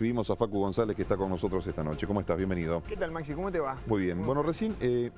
Recibimos a Facu González, que está con nosotros esta noche. ¿Cómo estás? Bienvenido. ¿Qué tal, Maxi? ¿Cómo te va? Muy bien. Bueno, recién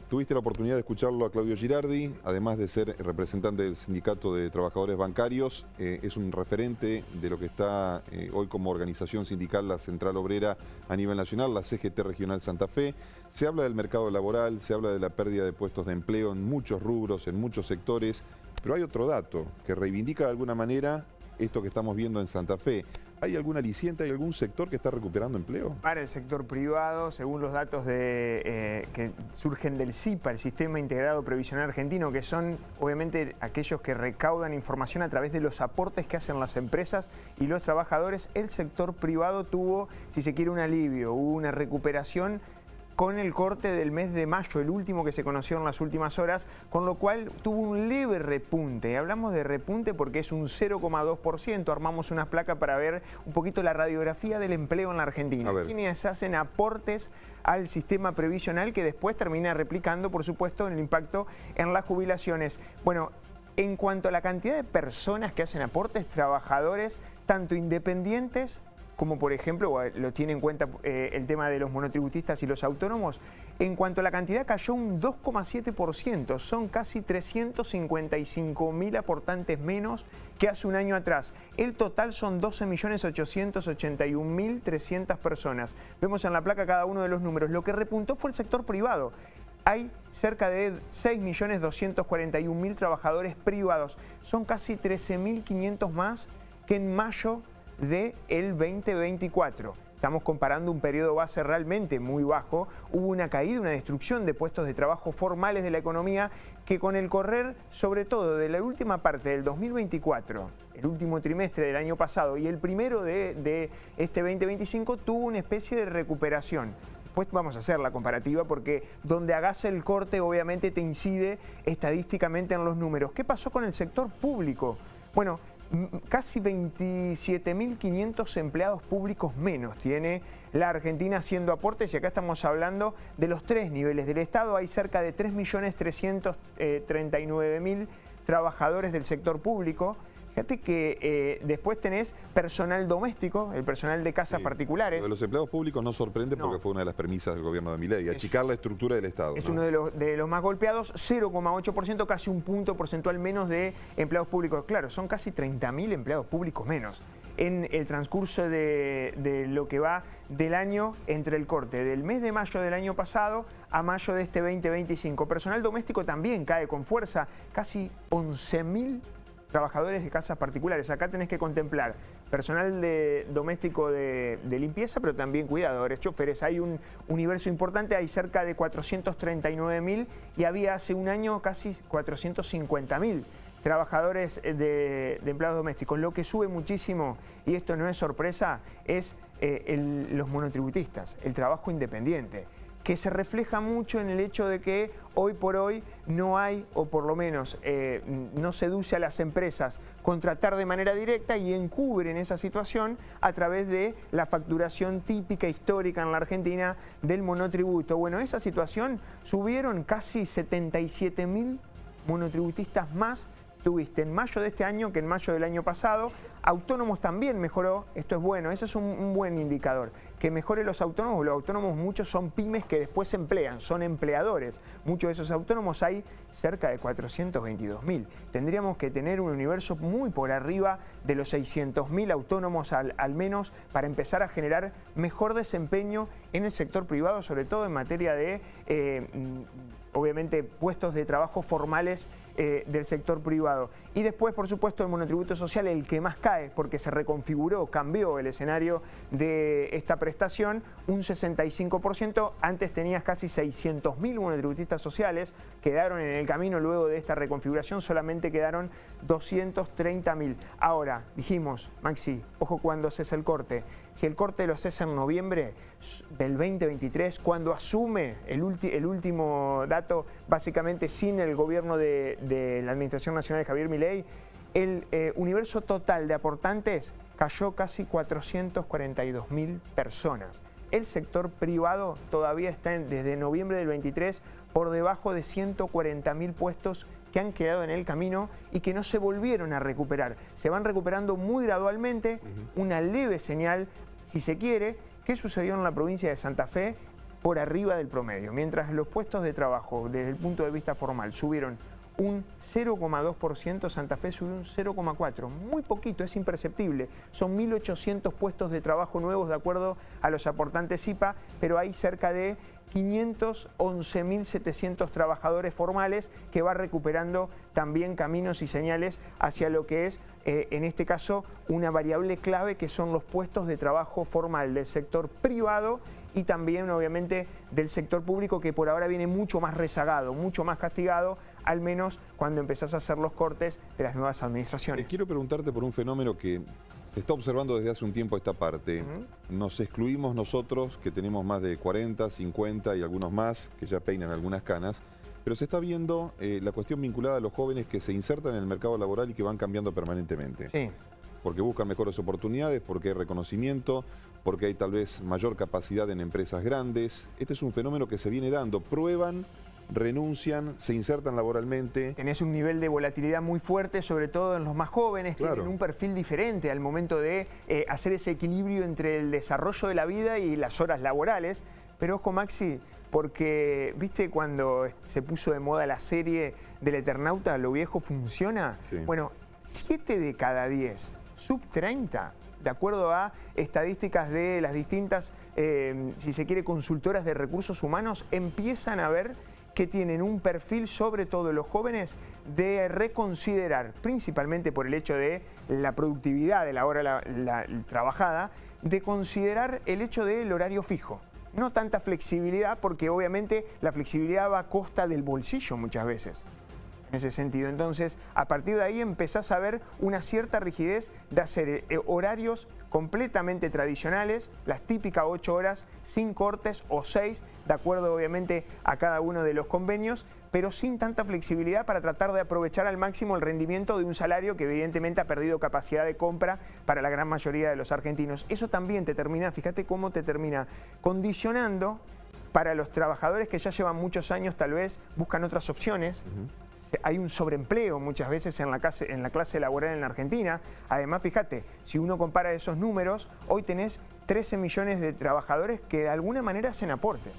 tuviste la oportunidad de escucharlo a Claudio Girardi, además de ser representante del Sindicato de Trabajadores Bancarios. Es un referente de lo que está hoy como organización sindical la Central Obrera a nivel nacional, la CGT Regional Santa Fe. Se habla del mercado laboral, se habla de la pérdida de puestos de empleo en muchos rubros, en muchos sectores, pero hay otro dato que reivindica de alguna manera esto que estamos viendo en Santa Fe. ¿Hay algún aliciente, hay algún sector que está recuperando empleo? Para el sector privado, según los datos que surgen del SIPA, el Sistema Integrado Previsional Argentino, que son obviamente aquellos que recaudan información a través de los aportes que hacen las empresas y los trabajadores, el sector privado tuvo, si se quiere, un alivio, hubo una recuperación con el corte del mes de mayo, el último que se conoció en las últimas horas, con lo cual tuvo un leve repunte. Hablamos de repunte porque es un 0,2%. Armamos unas placas para ver un poquito la radiografía del empleo en la Argentina. Quienes hacen aportes al sistema previsional que después termina replicando, por supuesto, el impacto en las jubilaciones. Bueno, en cuanto a la cantidad de personas que hacen aportes, trabajadores, tanto independientes como por ejemplo, lo tiene en cuenta el tema de los monotributistas y los autónomos, en cuanto a la cantidad cayó un 2,7%, son casi 355.000 aportantes menos que hace un año atrás. El total son 12.881.300 personas. Vemos en la placa cada uno de los números. Lo que repuntó fue el sector privado. Hay cerca de 6.241.000 trabajadores privados, son casi 13.500 más que en mayo del 2024. Estamos comparando un periodo base realmente muy bajo. Hubo una caída, una destrucción de puestos de trabajo formales de la economía que con el correr, sobre todo de la última parte del 2024, el último trimestre del año pasado y el primero de este 2025, tuvo una especie de recuperación. Después vamos a hacer la comparativa porque donde hagas el corte obviamente te incide estadísticamente en los números. ¿Qué pasó con el sector público? Bueno, casi 27.500 empleados públicos menos tiene la Argentina haciendo aportes, y acá estamos hablando de los tres niveles del Estado. Hay cerca de 3.339.000 trabajadores del sector público. Fíjate que después tenés personal doméstico, el personal de casas particulares. Lo de los empleados públicos no sorprende porque fue una de las premisas del gobierno de Milei, achicar la estructura del Estado. Es uno de los más golpeados, 0,8%, casi un punto porcentual menos de empleados públicos. Claro, son casi 30.000 empleados públicos menos en el transcurso de lo que va del año entre el corte del mes de mayo del año pasado a mayo de este 2025. Personal doméstico también cae con fuerza, casi 11.000 trabajadores de casas particulares. Acá tenés que contemplar personal doméstico de limpieza, pero también cuidadores, choferes. Hay un universo importante, hay cerca de 439.000 y había hace un año casi 450.000 trabajadores de empleados domésticos. Lo que sube muchísimo, y esto no es sorpresa, es los monotributistas, el trabajo independiente, que se refleja mucho en el hecho de que hoy por hoy no hay, o por lo menos no seduce a las empresas contratar de manera directa y encubren esa situación a través de la facturación típica histórica en la Argentina del monotributo. Bueno, esa situación subieron casi 77.000 monotributistas más. Tuviste en mayo de este año que en mayo del año pasado. Autónomos también mejoró, esto es bueno, ese es un buen indicador. Que mejore los autónomos muchos son pymes que después emplean, son empleadores. Muchos de esos autónomos hay cerca de 422.000. Tendríamos que tener un universo muy por arriba de los 600.000 autónomos al menos para empezar a generar mejor desempeño en el sector privado, sobre todo en materia de, obviamente, puestos de trabajo formales del sector privado. Y después, por supuesto, el monotributo social, el que más cae, porque se reconfiguró, cambió el escenario de esta prestación, un 65%. Antes tenías casi 600.000 monotributistas sociales, quedaron en el camino luego de esta reconfiguración, solamente quedaron 230.000. Ahora, dijimos, Maxi, ojo cuando cesa el corte. Si el corte lo cesa en noviembre del 2023, cuando asume el último dato, básicamente sin el gobierno de la Administración Nacional de Javier Milei, el universo total de aportantes cayó casi 442.000 personas. El sector privado todavía está desde noviembre del 23 por debajo de 140.000 puestos que han quedado en el camino y que no se volvieron a recuperar. Se van recuperando muy gradualmente, una leve señal. si se quiere, qué sucedió en la provincia de Santa Fe por arriba del promedio. Mientras los puestos de trabajo, desde el punto de vista formal, subieron un 0,2%, Santa Fe subió un 0,4%. Muy poquito, es imperceptible. Son 1.800 puestos de trabajo nuevos de acuerdo a los aportantes IPA, pero hay cerca de 511.700 trabajadores formales que va recuperando también caminos y señales hacia lo que es, en este caso, una variable clave que son los puestos de trabajo formal del sector privado y también, obviamente, del sector público, que por ahora viene mucho más rezagado, mucho más castigado, al menos cuando empezás a hacer los cortes de las nuevas administraciones. Quiero preguntarte por un fenómeno que se está observando desde hace un tiempo esta parte. Nos excluimos nosotros, que tenemos más de 40, 50 y algunos más, que ya peinan algunas canas, pero se está viendo la cuestión vinculada a los jóvenes que se insertan en el mercado laboral y que van cambiando permanentemente. Sí. Porque buscan mejores oportunidades, porque hay reconocimiento, porque hay tal vez mayor capacidad en empresas grandes. Este es un fenómeno que se viene dando. Prueban, renuncian, se insertan laboralmente. Tenés un nivel de volatilidad muy fuerte, sobre todo en los más jóvenes, claro. Tienen un perfil diferente al momento de hacer ese equilibrio entre el desarrollo de la vida y las horas laborales. Pero ojo, Maxi, porque, ¿viste cuando se puso de moda la serie del Eternauta, Lo viejo funciona? Sí. Bueno, 7 de cada 10, sub 30, de acuerdo a estadísticas de las distintas, si se quiere, consultoras de recursos humanos, empiezan a ver que tienen un perfil, sobre todo los jóvenes, de reconsiderar, principalmente por el hecho de la productividad de la hora trabajada, de considerar el hecho del horario fijo. No tanta flexibilidad, porque obviamente la flexibilidad va a costa del bolsillo muchas veces. En ese sentido, entonces, a partir de ahí empezás a ver una cierta rigidez de hacer horarios completamente tradicionales, las típicas 8 horas, sin cortes o 6, de acuerdo obviamente a cada uno de los convenios, pero sin tanta flexibilidad para tratar de aprovechar al máximo el rendimiento de un salario que evidentemente ha perdido capacidad de compra para la gran mayoría de los argentinos. Eso también te termina, fíjate cómo te termina condicionando para los trabajadores que ya llevan muchos años, tal vez buscan otras opciones. Hay un sobreempleo muchas veces en la clase laboral en la Argentina. Además, fíjate, si uno compara esos números, hoy tenés 13 millones de trabajadores que de alguna manera hacen aportes.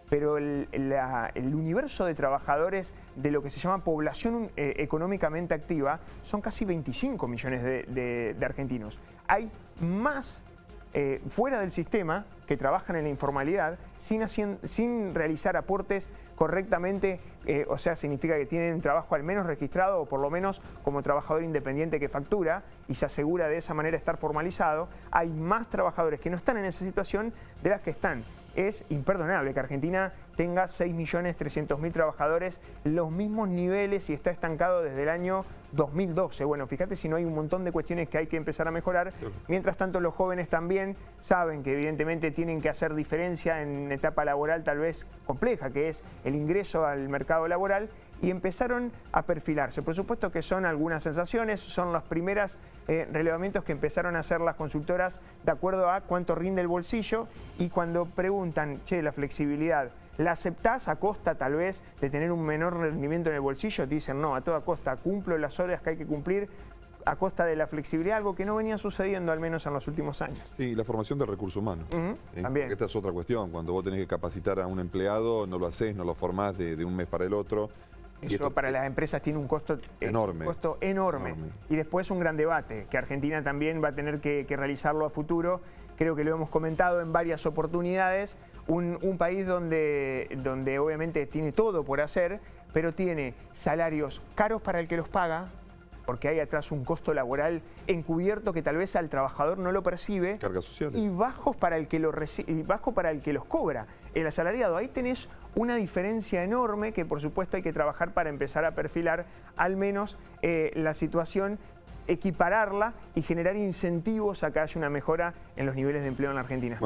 Pero el universo de trabajadores de lo que se llama población económicamente activa son casi 25 millones de argentinos. Hay más fuera del sistema que trabajan en la informalidad sin realizar aportes correctamente, o sea, significa que tienen un trabajo al menos registrado o por lo menos como trabajador independiente que factura y se asegura de esa manera estar formalizado. Hay más trabajadores que no están en esa situación de las que están. Es imperdonable que Argentina tenga 6.300.000 trabajadores, los mismos niveles y está estancado desde el año 2012. Bueno, fíjate si no hay un montón de cuestiones que hay que empezar a mejorar. Mientras tanto, los jóvenes también saben que evidentemente tienen que hacer diferencia en una etapa laboral tal vez compleja, que es el ingreso al mercado laboral, y empezaron a perfilarse. Por supuesto que son algunas sensaciones, son los primeros relevamientos que empezaron a hacer las consultoras de acuerdo a cuánto rinde el bolsillo, y cuando preguntan, che, la flexibilidad, ¿la aceptás a costa tal vez de tener un menor rendimiento en el bolsillo? Te dicen, no, a toda costa, cumplo las horas que hay que cumplir a costa de la flexibilidad, algo que no venía sucediendo al menos en los últimos años. Sí, la formación de recursos humanos. También. Esta es otra cuestión, cuando vos tenés que capacitar a un empleado, no lo hacés, no lo formás de un mes para el otro. Eso esto, para las empresas tiene un costo enorme. Y después un gran debate, que Argentina también va a tener que realizarlo a futuro. Creo que lo hemos comentado en varias oportunidades. Un país donde obviamente tiene todo por hacer, pero tiene salarios caros para el que los paga, porque hay atrás un costo laboral encubierto que tal vez al trabajador no lo percibe. Cargas sociales. Y bajos para el que bajo para el que los cobra. El asalariado, ahí tenés una diferencia enorme que por supuesto hay que trabajar para empezar a perfilar al menos la situación, equipararla y generar incentivos a que haya una mejora en los niveles de empleo en la Argentina.